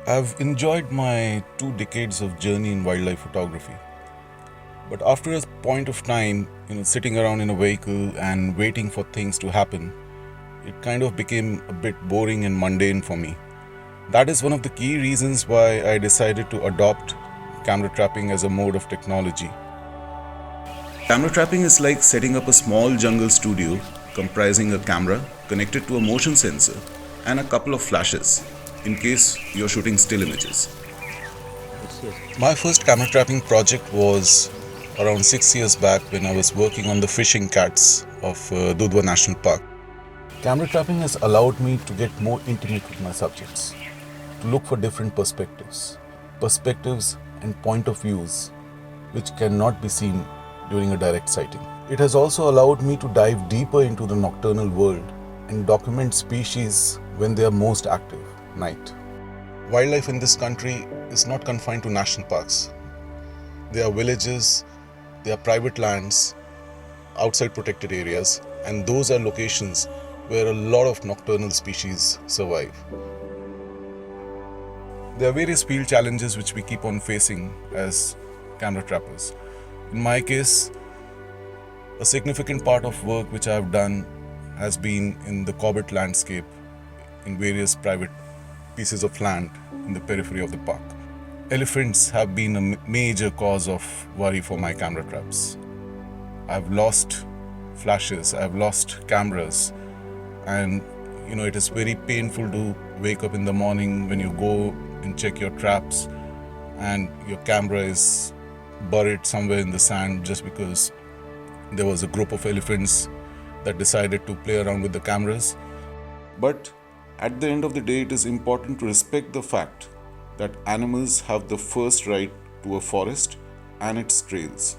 I've enjoyed my 2 decades of journey in wildlife photography. But after a point of time, sitting around in a vehicle and waiting for things to happen, it kind of became a bit boring and mundane for me. That is one of the key reasons why I decided to adopt camera trapping as a mode of technology. Camera trapping is like setting up a small jungle studio comprising a camera connected to a motion sensor and a couple of flashes in case you're shooting still images. My first camera trapping project was around 6 years back when I was working on the fishing cats of Dudhwa National Park. Camera trapping has allowed me to get more intimate with my subjects, to look for different perspectives and point of views which cannot be seen during a direct sighting. It has also allowed me to dive deeper into the nocturnal world and document species when they are most active, night. Wildlife in this country is not confined to national parks. There are villages, there are private lands, outside protected areas, and those are locations where a lot of nocturnal species survive. There are various field challenges which we keep on facing as camera trappers. In my case, a significant part of work which I have done has been in the Corbett landscape in various private pieces of land in the periphery of the park. Elephants have been a major cause of worry for my camera traps. I've lost flashes, I've lost cameras, and it is very painful to wake up in the morning when you go and check your traps and your camera is buried somewhere in the sand just because there was a group of elephants that decided to play around with the cameras. But at the end of the day, it is important to respect the fact that animals have the first right to a forest and its trails.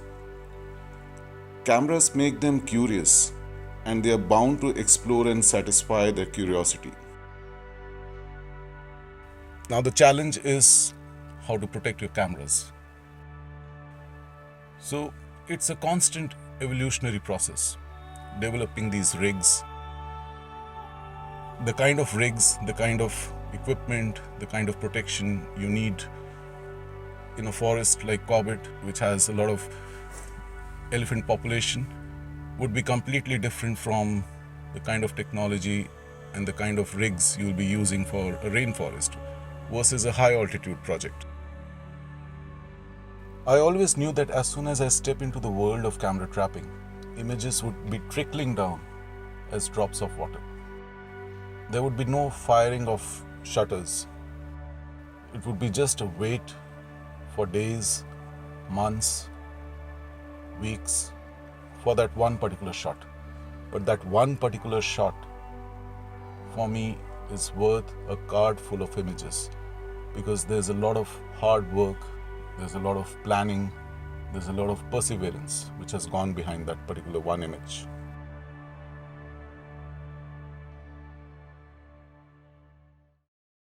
Cameras make them curious, and they are bound to explore and satisfy their curiosity. Now the challenge is how to protect your cameras. So it's a constant evolutionary process, developing these rigs. The kind of rigs, the kind of equipment, the kind of protection you need in a forest like Corbett, which has a lot of elephant population, would be completely different from the kind of technology and the kind of rigs you'll be using for a rainforest versus a high altitude project. I always knew that as soon as I step into the world of camera trapping, images would be trickling down as drops of water. There would be no firing of shutters. It would be just a wait for days, months, weeks for that one particular shot. But that one particular shot for me is worth a card full of images because there's a lot of hard work, there's a lot of planning, there's a lot of perseverance which has gone behind that particular one image.